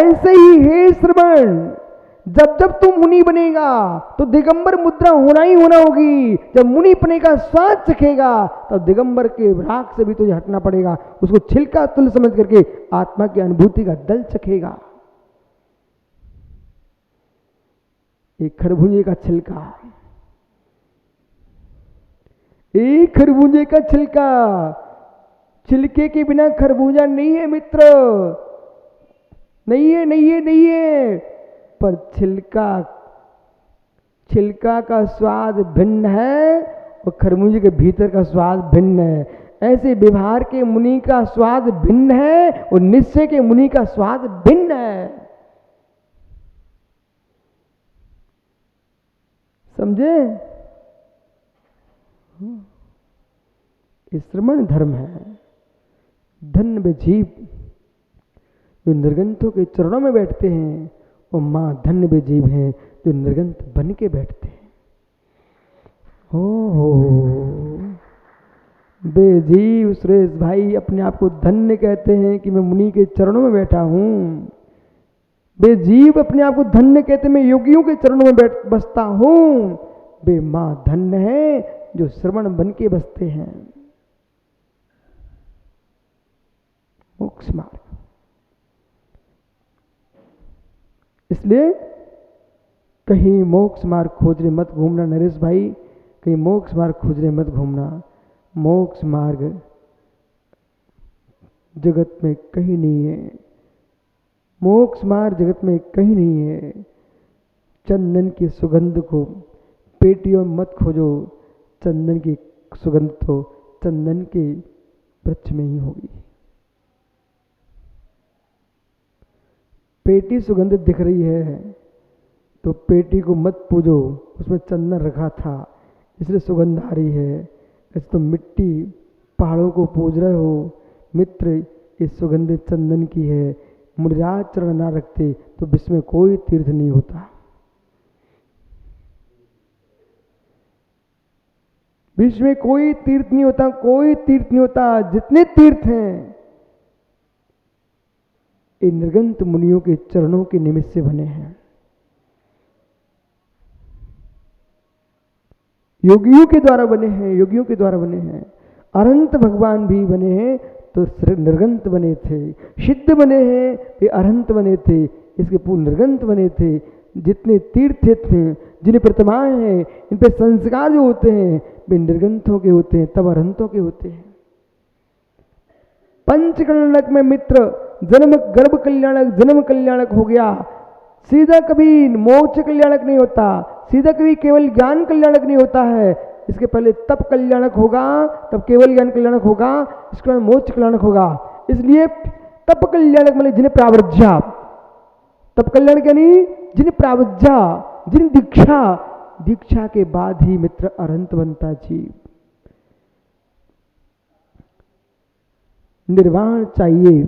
ऐसे ही हे श्रवण, जब जब तू मुनि बनेगा तो दिगंबर मुद्रा होना ही होना होगी। जब मुनि पने का स्वाद चखेगा तब दिगंबर के राग से भी तुझे हटना पड़ेगा। उसको छिलका तुल्य समझ करके आत्मा की अनुभूति का दल चखेगा। एक खरबूजे का छिलका, एक खरबूजे का छिलका, छिलके के बिना खरबूजा नहीं है मित्र, नहीं है, नहीं है, नहीं है। पर छिलका का स्वाद भिन्न है और खरबूजे के भीतर का स्वाद भिन्न है। ऐसे व्यवहार के मुनि का स्वाद भिन्न है और निश्चय के मुनि का स्वाद भिन्न है। समझे? ये श्रमण धर्म है। धन्य वे जीव जो निर्गंथों के चरणों में बैठते हैं, और मां धन्य वे जीव हैं जो निर्गंथ बन के बैठते हैं। हो वे जीव सुरेश भाई अपने आप को धन्य कहते हैं कि मैं मुनि के चरणों में बैठा हूं। वे जीव अपने आप को धन्य कहते मैं योगियों के चरणों में बसता हूं। वे मां धन्य है जो श्रवण बन के बसते हैं। मोक्ष मार्ग। इसलिए कहीं मोक्ष मार्ग खोजने मत घूमना नरेश भाई, कहीं मोक्ष मार्ग खोजने मत घूमना। मोक्ष मार्ग जगत में कहीं नहीं है। मोक्ष मार्ग जगत में कहीं नहीं है। चंदन की सुगंध को पेटियों में मत खोजो। चंदन की सुगंध तो चंदन के वृक्ष में ही होगी। पेटी सुगंधित दिख रही है तो पेटी को मत पूजो, उसमें चंदन रखा था इसलिए सुगंध आ रही है। ऐसे तो मिट्टी पहाड़ों को पूज रहे हो मित्र, इस सुगंधित चंदन की है। मुनिराज चरण ना रखते तो विश्व में कोई तीर्थ नहीं होता। विश्व में कोई तीर्थ नहीं होता, कोई तीर्थ नहीं होता। जितने तीर्थ हैं ये निर्गंत मुनियों के चरणों के निमित्त से बने हैं। योगियों के द्वारा बने हैं, योगियों के द्वारा बने हैं। अरहंत भगवान भी बने हैं तो निर्गंत बने थे। सिद्ध बने हैं वे अरहंत बने थे, इसके पूर्व निर्गंत बने थे। जितने तीर्थ थे, जिन्हें प्रतिमाएं हैं, इन पे संस्कार जो होते हैं वे निर्गंथों के होते हैं, तब अरहंतों के होते हैं। पंचकल्याणक में मित्र जन्म गर्भ कल्याणक, जन्म कल्याणक हो गया। सीधा कभी मोक्ष कल्याणक नहीं होता, सीधा कभी केवल ज्ञान कल्याणक नहीं होता है। इसके पहले तप कल्याणक होगा, तब केवल ज्ञान कल्याणक होगा, इसके बाद मोक्ष कल्याणक होगा। इसलिए तप कल्याणक मतलब जिन्हें प्रावृज्या, तप कल्याण यानी जिन्हें प्रावृज्या, जिन्हें दीक्षा, दीक्षा के बाद ही मित्र अरहंत बनता जीव। निर्वाण चाहिए,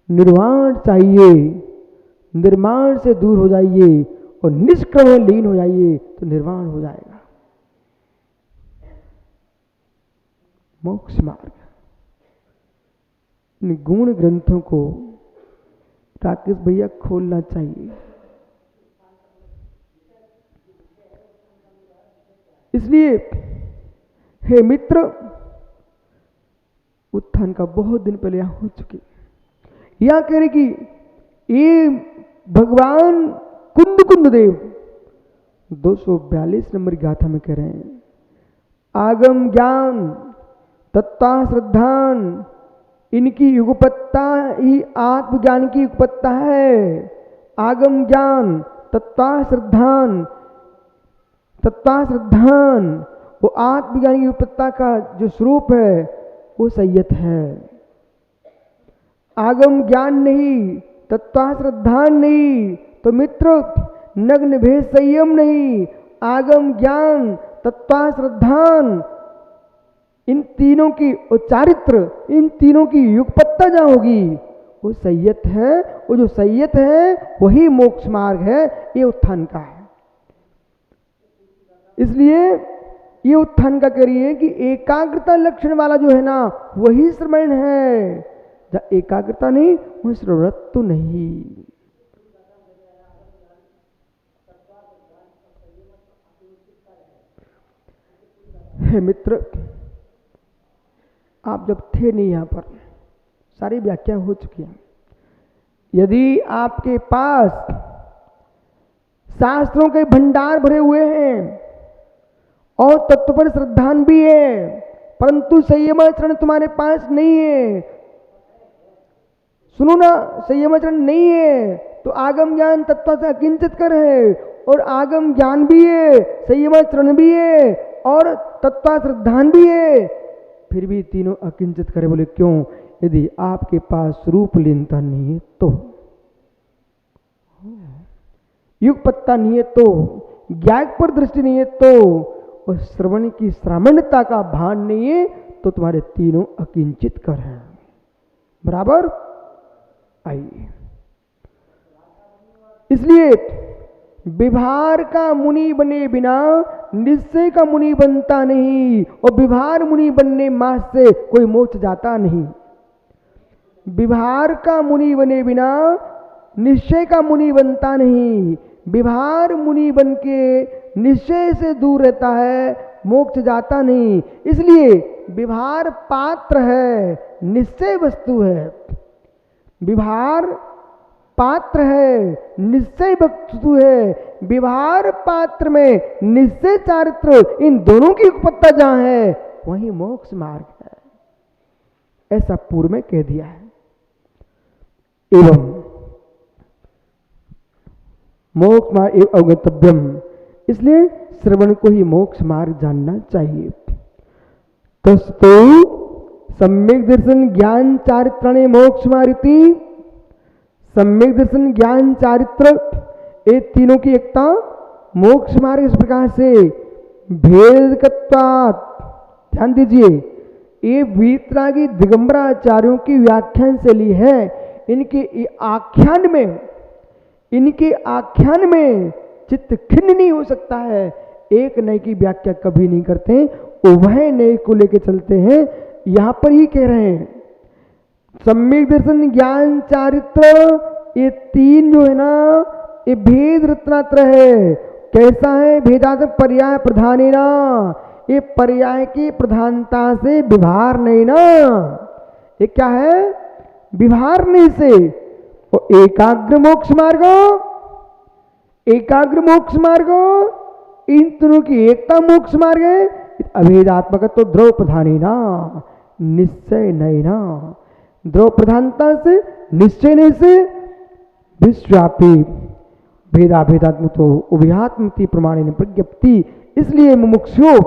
निर्वाण चाहिए। निर्माण से दूर हो जाइए और निष्क्रमण में लीन हो जाइए तो निर्वाण हो जाएगा। मोक्ष मार्ग। इन गुण ग्रंथों को राकेश भैया खोलना चाहिए। इसलिए हे मित्र, उत्थान का बहुत दिन पहले यहां हो चुके। यहां कह रहे कि ये भगवान कुंद कुंद देव 242 नंबर गाथा में कह रहे हैं, आगम ज्ञान तत्ता श्रद्धान, इनकी युगपत्ता ही आत्मज्ञान की युगपत्ता है। आगम ज्ञान तत्ता श्रद्धान, तत्ता श्रद्धान वो आत्मज्ञान की युगपत्ता का जो स्वरूप है वो संयत है। आगम ज्ञान नहीं, तत्वा श्रद्धान नहीं तो मित्र नग्न भेद संयम नहीं। आगम ज्ञान तत्वा श्रद्धान, इन तीनों की चारित्र, इन तीनों की युगपत्ता जहां होगी वो संयत है। वो जो संयत है वही मोक्ष मार्ग है, ये उत्थान का है। इसलिए ये उत्थान का कह रही है कि एकाग्रता लक्षण वाला जो है ना वही श्रवण है। जहाँ एकाग्रता नहीं वह श्रवणत्व नहीं। हे मित्र, आप जब थे नहीं यहाँ पर, सारी व्याख्या हो चुकी है। यदि आपके पास शास्त्रों के भंडार भरे हुए हैं और तत्व पर श्रद्धान भी है, परंतु संयमाचरण तुम्हारे पास नहीं है, सुनो ना, संयमाचरण नहीं है तो आगम ज्ञान तत्व से अकिंचित कर है, और आगम ज्ञान भी है, संयमाचरण भी है और तत्व श्रद्धान भी है, फिर भी तीनों अकिंचित करे। बोले क्यों? यदि आपके पास स्वरूप लीनता नहीं है तो, युग पत्ता नहीं है तो, ज्ञान पर दृष्टि नहीं है तो, और श्रवण की श्रामण्यता का भान नहीं है तो तुम्हारे तीनों अकिंचित कर हैं। बराबर? आइए, इसलिए विभार का मुनि बने बिना निश्चय का मुनि बनता नहीं, और विभार मुनि बनने मास से कोई मोक्ष जाता नहीं। विभार का मुनि बने बिना निश्चय का मुनि बनता नहीं। विभार मुनि बन के निश्चय से दूर रहता है, मोक्ष जाता नहीं। इसलिए विभार पात्र है, निश्चय वस्तु है। विभार पात्र है, निश्चय वस्तु है। विभार पात्र में निश्चय चारित्र, इन दोनों की उपपत्ता जहां है वहीं मोक्ष मार्ग है, ऐसा पूर्व में कह दिया है। एवं मोक्ष मार्ग एवं अवगतव्यम, इसलिए श्रवण को ही मोक्ष मार्ग जानना चाहिए। तस्तो सम्यक दर्शन ज्ञान चारित्राणि मोक्ष मार्गति, सम्यक दर्शन ज्ञान चारित्र ये तीनों की एकता मोक्ष मार्ग। इस प्रकार से भेदकत्वात्, ध्यान दीजिए, ये वीतरागी दिगंबराचार्यों की व्याख्यान से ली है। इनके आख्यान में चित्त खिन्न नहीं हो सकता है। एक नए की व्याख्या कभी नहीं करते, उभय नए को लेकर चलते हैं। यहां पर ही कह रहे हैं सम्यक दर्शन ज्ञान चारित्र, ये तीन जो है ना, ये भेद रत्नात्र है। कैसा है? भेदात्मक पर्याय प्रधानी ना, ये पर्याय की प्रधानता से विभार नहीं ना। ये क्या है? विभार नहीं से। और एकाग्र मोक्ष मार्ग, एकाग्र मोक्ष मार्ग, इन तीनों की एकता मोक्ष मार्ग है। अभेदात्मक तो द्रव प्रधानी ना, निश्चय नहीं ना। द्रव प्रधानता से, निश्चय नहीं से, विश्वव्यापी भेदाभेदात्म तो उभयात्मति प्रमाण प्रज्ञप्ति। इसलिए मुमुक्षु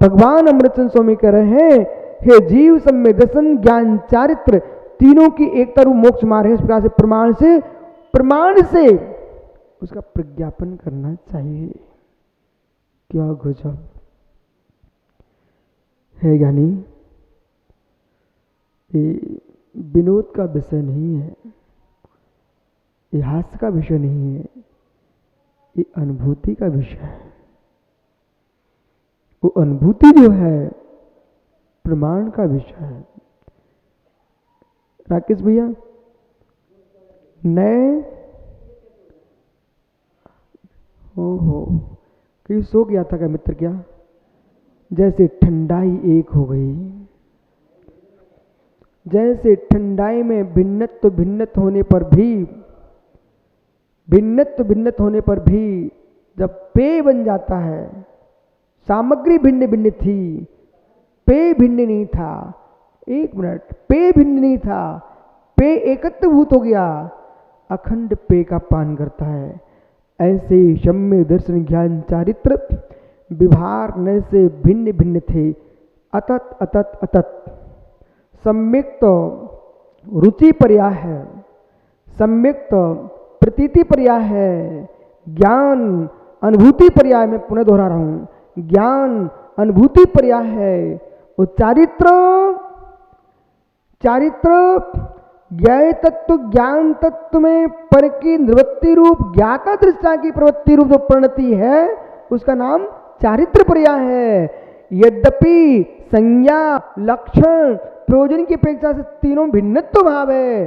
भगवान अमृतचंद स्वामी कह रहे हैं, हे जीव सम्यक दर्शन ज्ञान चारित्र तीनों की एकता रूप मोक्ष मार्ग है। इस प्रकार से प्रमाण से उसका प्रज्ञापन करना चाहिए। क्या गजब है ज्ञानी! ये विनोद का विषय नहीं है, ये हास्य का विषय नहीं है, ये अनुभूति का विषय है। वो अनुभूति जो है प्रमाण का विषय है। राकेश भैया, नए हो कहीं सो गया था क्या मित्र? क्या जैसे ठंडाई एक हो गई, जैसे ठंडाई में भिन्नत्व होने पर भी जब पेय बन जाता है, सामग्री भिन्न भिन्न थी, पेय भिन्न नहीं था। एक मिनट, पेय भिन्न नहीं था, पेय एकत्वभूत हो गया, अखंड पेय का पान करता है। ऐसे सम्यक दर्शन ज्ञान चारित्र विभार न से भिन्न भिन्न थे। अतत अतत अतत सम्यक तो रुचि पर्याय है, सम्यक तो प्रतीति पर्याय है, ज्ञान अनुभूति पर्याय। में पुनः दोहरा रहा हूं, ज्ञान अनुभूति पर्याय है। और चारित्र ज्ञाय तत्व, ज्ञान तत्व में पर की निवृत्ति रूप, ज्ञाता दृष्टा की प्रवृत्ति रूप जो परिणति है उसका नाम चारित्र पर्याय है। यद्यपि संज्ञा, लक्षण, प्रयोजन की अपेक्षा से तीनों भिन्नत्व भाव है,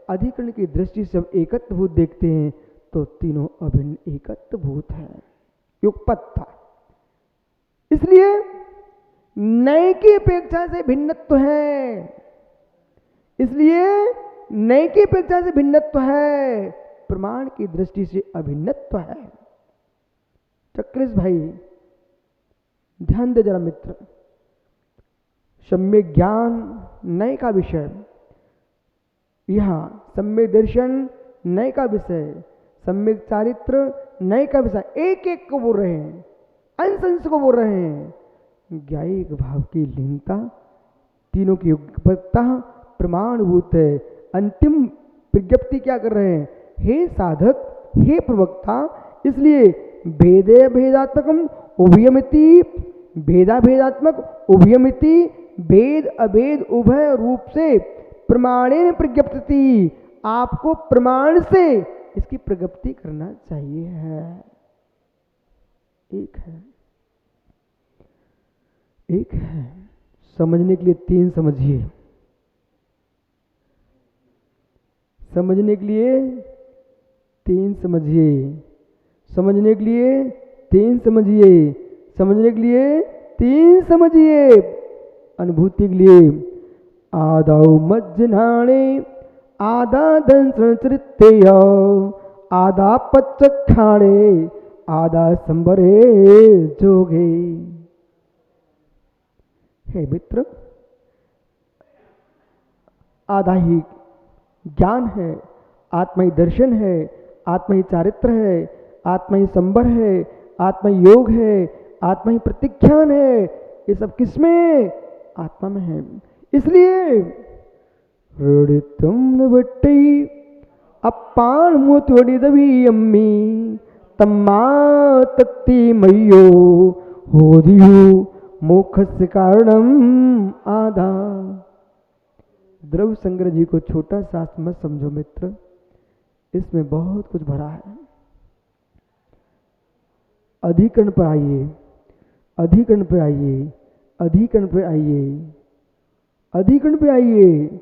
अधिकरण की दृष्टि से एकत्वभूत देखते हैं तो तीनों अभिन्न एकत्वभूत है। युगपत्ता इसलिए नए की अपेक्षा से भिन्नत्व है, इसलिए नए की अपेक्षा से भिन्नत्व है, प्रमाण की दृष्टि से अभिन्नत्व है। चक्रेश भाई ध्यान दे जरा मित्र, सम्यक ज्ञान नए का विषय, यहां सम्यक दर्शन नए का विषय, सम्यक चारित्र नए का विषय, एक एक को बोल रहे हैं, अंश अंश को बोल रहे हैं। ज्ञायिक भाव की लीनता, तीनों की युगपत्ता प्रमाणभूत है। अंतिम विज्ञप्ति क्या कर रहे हैं, हे साधक हे प्रवक्ता, इसलिए भेदे भेदात्मकम उभयमिति, भेदा भेदात्मक उभयमिति, भेद अभेद उभय रूप से प्रमाणेन प्रज्ञप्ति, आपको प्रमाण से इसकी प्रज्ञप्ति करना चाहिए है। एक है, एक है समझने के लिए तीन समझिए, समझने के लिए तीन समझिए, समझने के लिए तीन समझिए, समझने के लिए तीन समझिए, अनुभूति के लिए आदाउ मज्जनाणे आदा दंसन चरित्य आदा पच्चखाणे आदा संबरे जोगे। हे मित्र, आधा ही ज्ञान है, आत्मा ही दर्शन है, आत्मा ही चारित्र है, आत्मा ही संबर है, आत्मा ही योग है, आत्मा ही प्रतिख्यान है। ये सब किसमें, आत्मा में है। इसलिए ऋणितुम बट्टी अपान मोतवड़ी दबी अम्मी तम्मा तत्ती मयो हो दियो मोक्ष कारणम आधा। द्रव्य संग्रह जी को छोटा शास्त्र मत समझो मित्र, इसमें बहुत कुछ भरा है। अधिकरण पर आइए, अधिकरण पे आइए, अधिकरण पे आइए, अधिकरण पे आइए।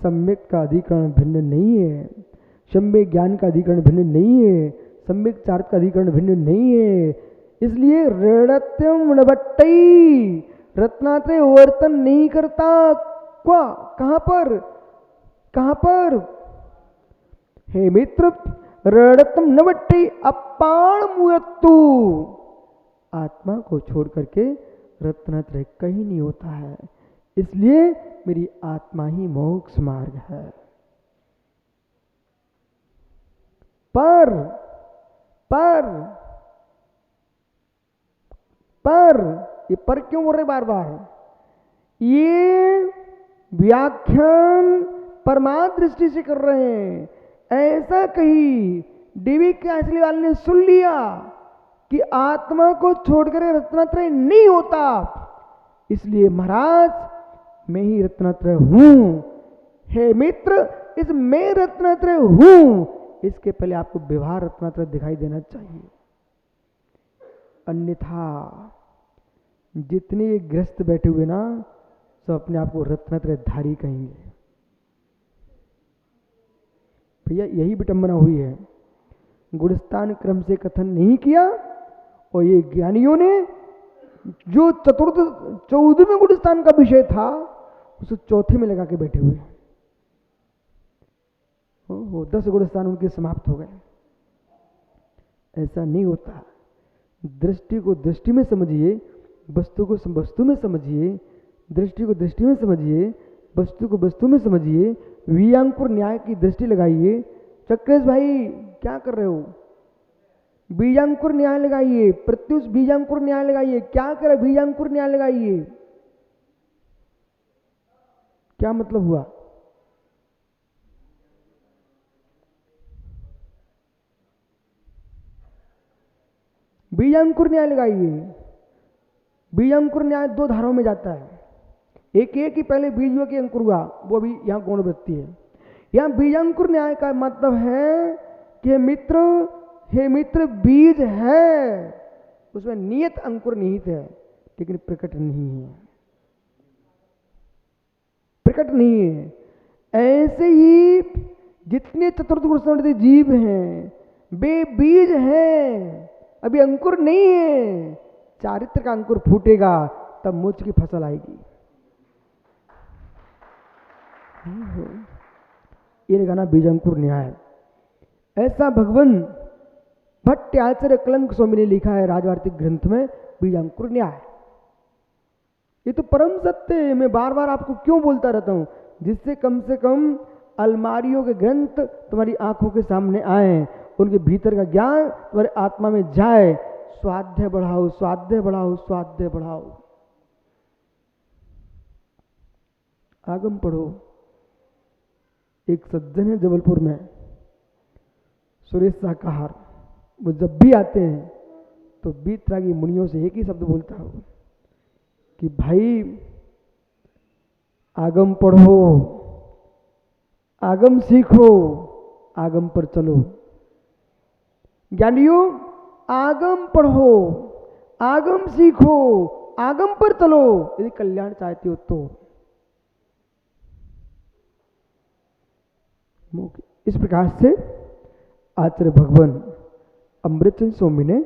सम्यक का अधिकरण भिन्न नहीं है, सम्यक ज्ञान का अधिकरण भिन्न नहीं है, सम्यक चार्थ का अधिकरण भिन्न नहीं है। इसलिए ऋणत्यम ऋणभट्टई, रत्नात्रय वर्तन नहीं करता। क्या, कहां पर, कहां पर, हे मित्र, ऋणत्यम नवट्टई अपाण मुयत्तु, आत्मा को छोड़ करके रत्नात्रय कहीं नहीं होता है। इसलिए मेरी आत्मा ही मोक्ष मार्ग है। पर पर पर ये पर क्यों बोल रहे बार बार, ये व्याख्यान परमार्थ दृष्टि से कर रहे हैं। ऐसा कहीं डीवी कैसली वाले ने सुन लिया कि आत्मा को छोड़कर रत्नात्रय नहीं होता, इसलिए महाराज मैं ही रत्नात्रय हूं। हे मित्र, इस मैं रत्नात्रय हूं, इसके पहले आपको व्यवहार रत्नात्रय दिखाई देना चाहिए। अन्यथा जितने ग्रस्त बैठे हुए ना, सब अपने आप को रत्नात्रय धारी कहेंगे। भैया यही विटंबना हुई है, गुणस्थान क्रम से कथन नहीं किया, और ये ज्ञानियों ने जो 14वें गुणस्थान का विषय था उसे चौथे में लगा के बैठे हुए। 10 गुणस्थान उनके समाप्त हो गए। ऐसा नहीं होता। दृष्टि को दृष्टि में समझिए, वस्तु को वस्तु में समझिए, दृष्टि को दृष्टि में समझिए, वस्तु को वस्तु में समझिए, बीजांकुर न्याय की दृष्टि लगाइए। चक्रेश भाई क्या कर रहे हो, बीजांकुर न्याय लगाइए, प्रत्युष बीजांकुर न्याय लगाइए। क्या करे, बीजांकुर न्याय लगाइए। क्या मतलब हुआ, बीजांकुर न्याय लगाइए। बीजांकुर न्याय 2 धाराओं में जाता है। एक ही पहले बीज हुआ कि अंकुर हुआ, वो अभी यहाँ गौण वृत्ति है। यहाँ बीजांकुर न्याय का मतलब है कि हे मित्र बीज है, उसमें नियत अंकुर निहित है, लेकिन प्रकट नहीं है, प्रकट नहीं है। ऐसे ही जितने चतुर्थ गुण जीव हैं वे बीज हैं, अभी अंकुर नहीं है, चारित्र का अंकुर फूटेगा तब मोक्ष की फसल आएगी। ये गाना बीजांकुर न्याय। ऐसा भगवान भट्टाचार्य कलंक स्वामी ने लिखा है राजवार्तिक ग्रंथ में बीजांकुर न्याय। ये तो परम सत्य है, मैं बार बार आपको क्यों बोलता रहता हूं, जिससे कम से कम अलमारियों के ग्रंथ तुम्हारी आंखों के सामने आए, उनके भीतर का ज्ञान तुम्हारे आत्मा में जाए। स्वाध्याय बढ़ाओ, स्वाध्याय बढ़ाओ, स्वाध्याय बढ़ाओ, आगम पढ़ो। एक सज्जन है जबलपुर में, सुरेश शाकाहार, वो जब भी आते हैं तो बीतरागी मुनियों से एक ही शब्द बोलता हो कि भाई आगम पढ़ो, आगम सीखो, आगम पर चलो। ज्ञानियों, आगम पढ़ो, आगम सीखो, आगम पर चलो, यदि कल्याण चाहते हो तो। इस प्रकार से आचार्य भगवान अमृतचंद स्वामी ने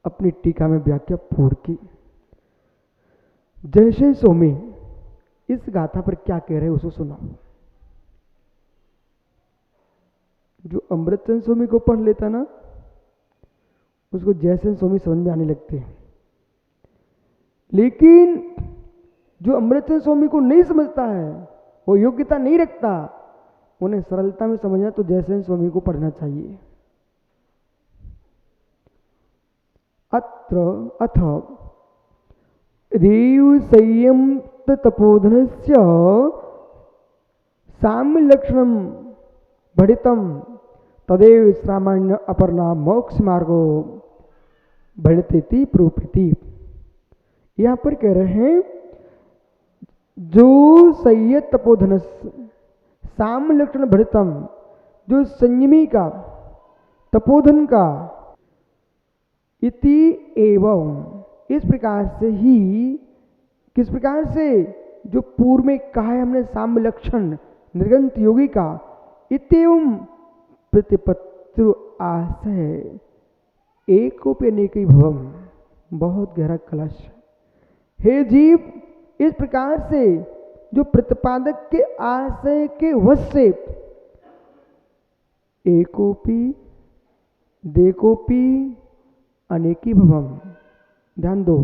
अपनी टीका में व्याख्या पूर्ण की। जयशे स्वामी इस गाथा पर क्या कह रहे हैं उसको सुनाओ। जो अमृतचंद स्वामी को पढ़ लेता ना, उसको जयसेन स्वामी समझ में आने लगते हैं। लेकिन जो अमृतचंद स्वामी को नहीं समझता है, वो योग्यता नहीं रखता, उन्हें सरलता में समझना तो जयसेन स्वामी को पढ़ना चाहिए। अथ रेयु संयम तपोधनस्य साम्य लक्षणम भड़ितम तदेव सामान्य अपर्णा मोक्ष मार्गो भड़ितेति प्रूपति। यहां पर कह रहे हैं जो संयत तपोधनस्य साम्य लक्षण भड़ितम, जो संयमी का तपोधन का, इति एवं, इस प्रकार से ही, किस प्रकार से, जो पूर्व में कहा है हमने साम्य लक्षण निर्गंत योगी का, इत्येवं प्रतिपत्ति आशय एकोप्यनेकी भवम, बहुत गहरा कलश। हे जीव, इस प्रकार से जो प्रतिपादक के आशय के वश से एकोपी देकोपी अनेकी भवम, ध्यान दो,